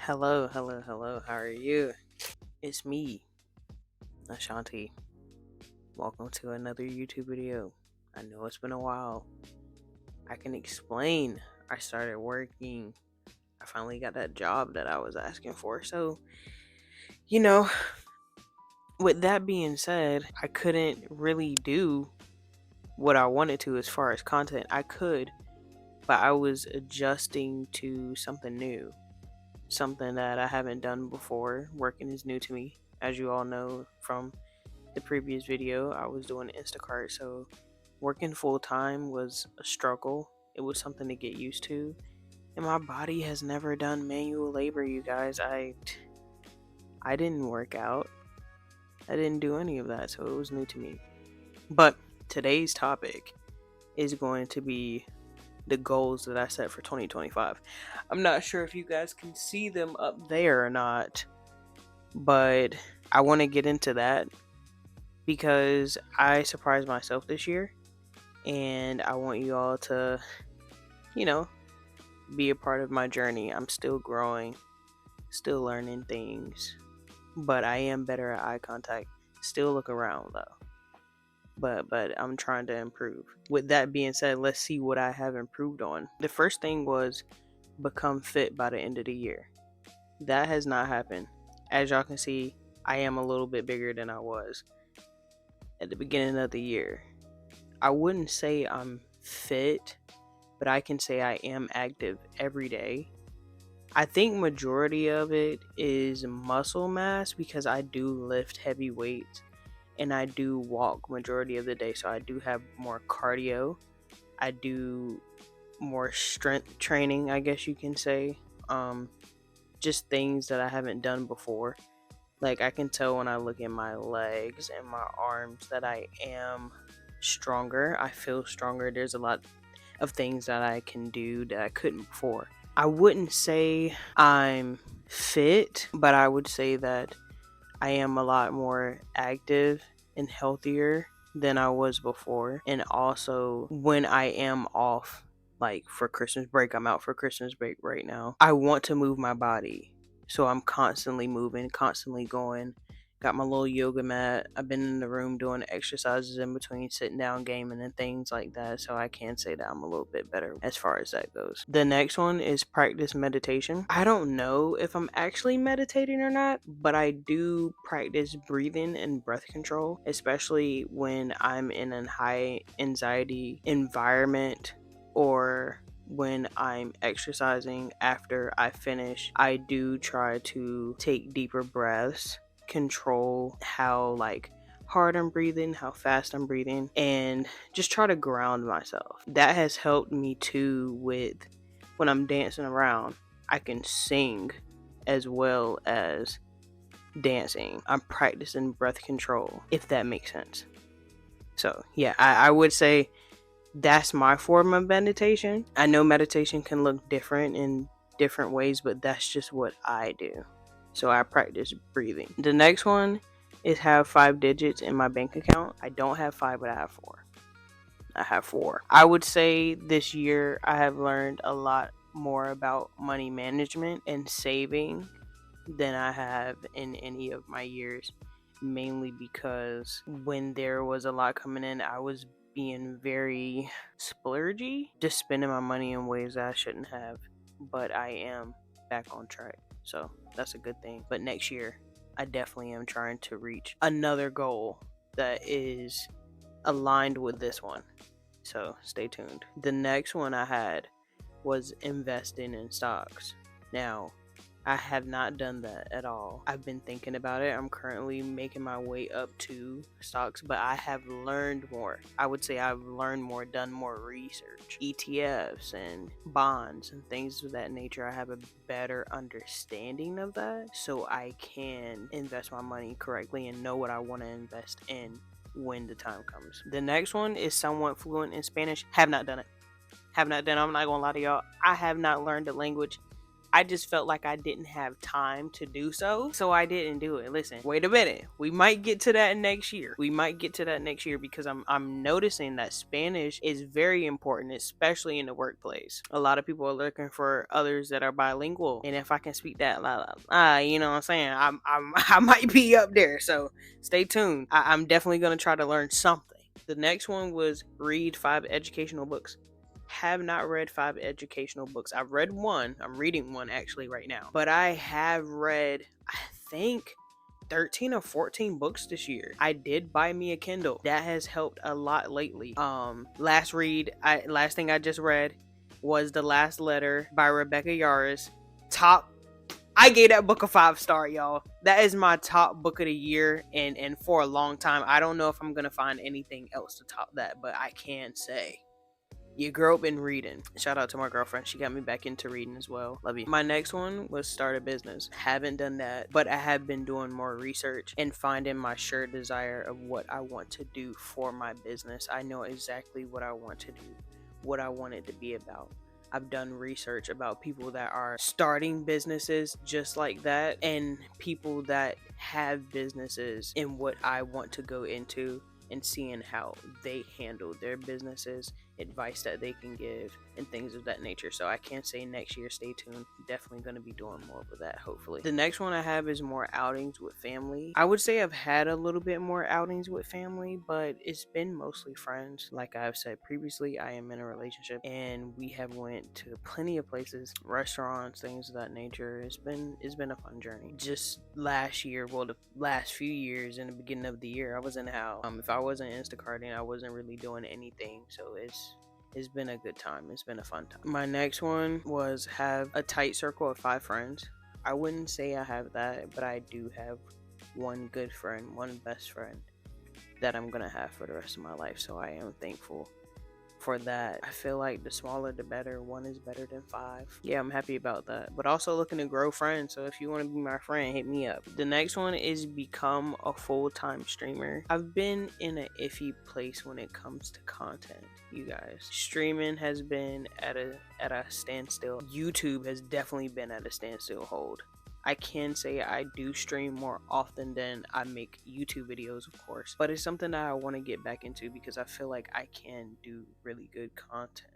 Hello. How are you? It's me, Ashanti. Welcome to another YouTube video. I know it's been a while. I can explain. I started working. I finally got that job that I was asking for. So, you know, with that being said, I couldn't really do what I wanted to as far as content. I could, but I was adjusting to something new. Something that I haven't done before. Working is new to me, as you all know from the previous video. I was doing Instacart, so working full time was a struggle. It was something to get used to, and my body has never done manual labor. You guys, I didn't work out. I didn't do any of that, so it was new to me. But today's topic is going to be the goals that I set for 2025. I'm not sure if you guys can see them up there or not, but I want to get into that because I surprised myself this year and I want you all to, you know, be a part of my journey. I'm still growing, still learning things, but I am better at eye contact. Still look around though. But I'm trying to improve. With that being said, let's see what I have improved on. The first thing was become fit by the end of the year. That has not happened. As y'all can see, I am a little bit bigger than I was at the beginning of the year. I wouldn't say I'm fit, but I can say I am active every day. I think majority of it is muscle mass because I do lift heavy weights and I do walk majority of the day, so I do have more cardio. I do more strength training, I guess you can say. Just things that I haven't done before. Like I can tell when I look at my legs and my arms that I am stronger. I feel stronger. There's a lot of things that I can do that I couldn't before. I wouldn't say I'm fit, but I would say that I am a lot more active and healthier than I was before. And also when I am off, like for Christmas break, I'm out for Christmas break right now. I want to move my body. So I'm constantly moving, constantly going. Got my little yoga mat. I've been in the room doing exercises in between sitting down gaming and things like that. So I can say that I'm a little bit better as far as that goes. The next one is practice meditation. I don't know if I'm actually meditating or not, but I do practice breathing and breath control, especially when I'm in a high anxiety environment or when I'm exercising. After I finish, I do try to take deeper breaths, control how hard I'm breathing, how fast I'm breathing, and just try to ground myself. That has helped me too with when I'm dancing around. I can sing as well as dancing. I'm practicing breath control, if that makes sense. So yeah, I would say that's my form of meditation. I know meditation can look different in different ways, but that's just what I do. So I practice breathing. The next one is have 5 digits in my bank account. I don't have 5, but I have 4. I have 4. I would say this year I have learned a lot more about money management and saving than I have in any of my years, mainly because when there was a lot coming in, I was being very splurgy, just spending my money in ways that I shouldn't have. But I am back on track, so that's a good thing. But next year, I definitely am trying to reach another goal that is aligned with this one. So stay tuned. The next one I had was investing in stocks. Now, I have not done that at all. I've been thinking about it. I'm currently making my way up to stocks, but I have learned more. I would say I've learned more, done more research. ETFs and bonds and things of that nature. I have a better understanding of that, so I can invest my money correctly and know what I want to invest in when the time comes. The next one is somewhat fluent in Spanish. Have not done it. I'm not gonna lie to y'all. I have not learned the language. I just felt like I didn't have time to do so. So I didn't do it. Listen, wait a minute. We might get to that next year. We might get to that next year because I'm noticing that Spanish is very important, especially in the workplace. A lot of people are looking for others that are bilingual. And if I can speak that, you know what I'm saying? I might be up there. So stay tuned. I'm definitely going to try to learn something. The next one was read 5 educational books. Have not read 5 educational books. I've read one. I'm reading one actually right now. But I have read, I think, 13 or 14 books this year. I did buy me a Kindle. That has helped a lot lately. Last thing I just read was The Last Letter by Rebecca Yarros. I gave that book a 5-star, y'all. That is my top book of the year, and for a long time. I don't know if I'm gonna find anything else to top that, but I can say you grew up in reading. Shout out to my girlfriend. She got me back into reading as well. Love you. My next one was start a business. Haven't done that, but I have been doing more research and finding my sure desire of what I want to do for my business. I know exactly what I want to do, what I want it to be about. I've done research about people that are starting businesses just like that and people that have businesses and what I want to go into and seeing how they handle their businesses, advice that they can give, and things of that nature. So I can say next year, stay tuned. Definitely going to be doing more with that, hopefully. The next one I have is more outings with family. I would say I've had a little bit more outings with family, but it's been mostly friends. Like I've said previously, I am in a relationship and we have went to plenty of places, restaurants, things of that nature. It's been a fun journey. Just last year, well, the last few years in the beginning of the year, I was in the house. If I wasn't Instacarting, I wasn't really doing anything. So it's been a good time. It's been a fun time. My next one was have a tight circle of 5 friends. I wouldn't say I have that, but I do have one good friend, one best friend that I'm gonna have for the rest of my life. So I am thankful for that. I feel like the smaller the better. 1 is better than 5. Yeah, I'm happy about that. But also looking to grow friends. So if you want to be my friend, hit me up. The next one is become a full-time streamer. I've been in an iffy place when it comes to content, you guys. Streaming has been at a standstill. YouTube has definitely been at a standstill hold. I can say I do stream more often than I make YouTube videos, of course, but it's something that I want to get back into because I feel like I can do really good content.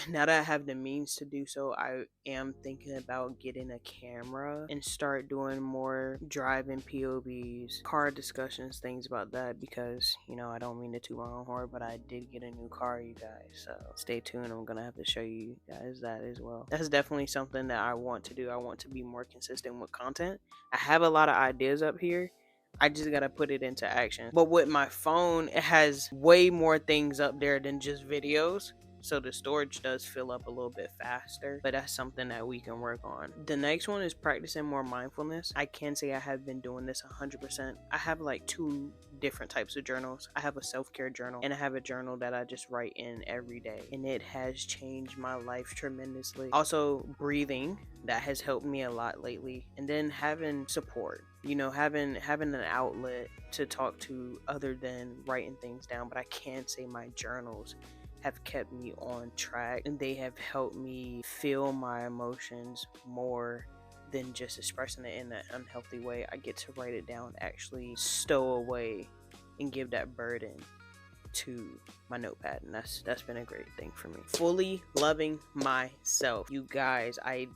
Now that I have the means to do so, I am thinking about getting a camera and start doing more driving POVs, car discussions, things about that, because, you know, I don't mean to toot my own horn, but I did get a new car, you guys, so stay tuned. I'm gonna have to show you guys that as well. That's definitely something that I want to do. I want to be more consistent with content. I have a lot of ideas up here. I just gotta put it into action. But with my phone, it has way more things up there than just videos. So the storage does fill up a little bit faster, but that's something that we can work on. The next one is practicing more mindfulness. I can say I have been doing this 100%. I have like 2 different types of journals. I have a self-care journal and I have a journal that I just write in every day, and it has changed my life tremendously. Also, breathing, that has helped me a lot lately, and then having support, you know, having an outlet to talk to other than writing things down. But I can say my journals have kept me on track, and they have helped me feel my emotions more than just expressing it in an unhealthy way. I get to write it down, actually stow away and give that burden to my notepad, and that's been a great thing for me. Fully loving myself, you guys. I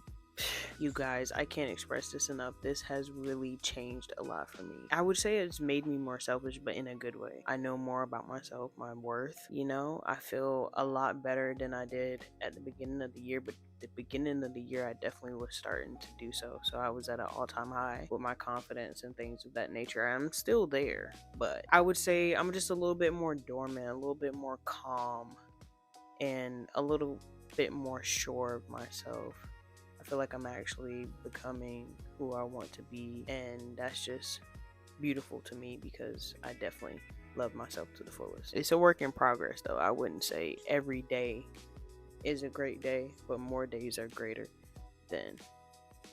can't express this enough. This has really changed a lot for me. I would say it's made me more selfish, but in a good way. I know more about myself, my worth, you know. I feel a lot better than I did at the beginning of the year, but the beginning of the year I definitely was starting to do so. So I was at an all-time high with my confidence and things of that nature. I'm still there, but I would say I'm just a little bit more dormant, a little bit more calm, and a little bit more sure of myself. I feel like I'm actually becoming who I want to be, and that's just beautiful to me because I definitely love myself to the fullest. It's a work in progress though. I wouldn't say every day is a great day, but more days are greater than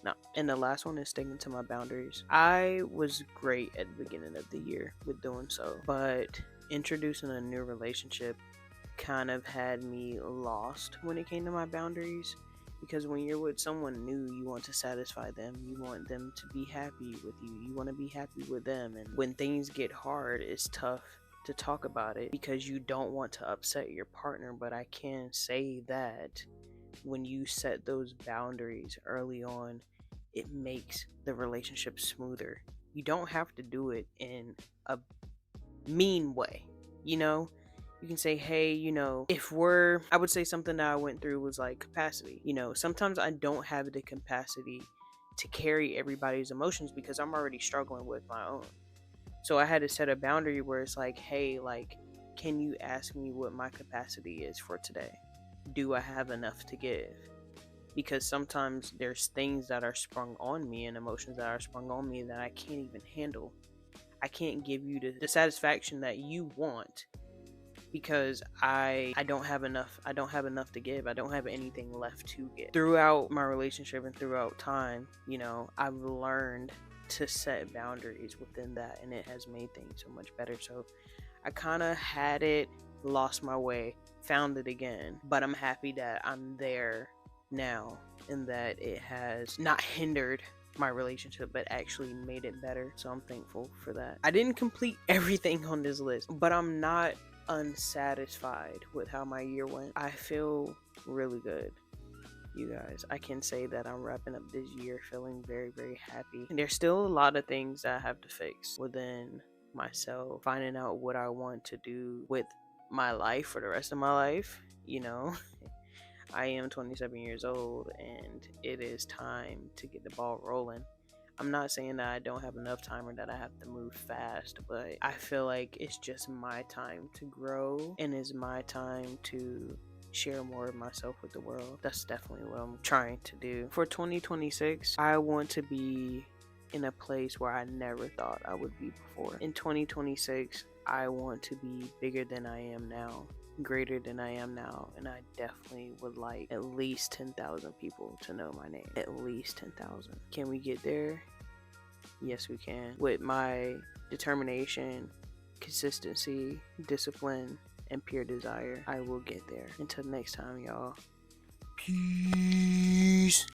not. And the last one is sticking to my boundaries. I was great at the beginning of the year with doing so, but introducing a new relationship kind of had me lost when it came to my boundaries. Because when you're with someone new, you want to satisfy them. You want them to be happy with you. You want to be happy with them. And when things get hard, it's tough to talk about it because you don't want to upset your partner. But I can say that when you set those boundaries early on, it makes the relationship smoother. You don't have to do it in a mean way, you know? You can say, hey, I would say something that I went through was like capacity. Sometimes I don't have the capacity to carry everybody's emotions because I'm already struggling with my own. So I had to set a boundary where it's like, hey, like, can you ask me what my capacity is for today? Do I have enough to give? Because sometimes there's things that are sprung on me and emotions that are sprung on me that I can't even handle. I can't give you the satisfaction that you want because I don't have enough. I don't have enough to give. I don't have anything left to give. Throughout my relationship and throughout time, I've learned to set boundaries within that, and it has made things so much better. So I kind of had it, lost my way, found it again, but I'm happy that I'm there now and that it has not hindered my relationship but actually made it better. So I'm thankful for that. I didn't complete everything on this list, but I'm not unsatisfied with how my year went. I feel really good, you guys. I can say that I'm wrapping up this year feeling very, very happy. And there's still a lot of things that I have to fix within myself, finding out what I want to do with my life for the rest of my life. I am 27 years old and it is time to get the ball rolling. I'm not saying that I don't have enough time or that I have to move fast, but I feel like it's just my time to grow and it's my time to share more of myself with the world. That's definitely what I'm trying to do. For 2026, I want to be in a place where I never thought I would be before. In 2026, I want to be bigger than I am now, greater than I am now, and I definitely would like at least 10,000 people to know my name. At least 10,000. Can we get there? Yes, we can. With my determination, consistency, discipline, and pure desire, I will get there. Until next time, y'all. Peace.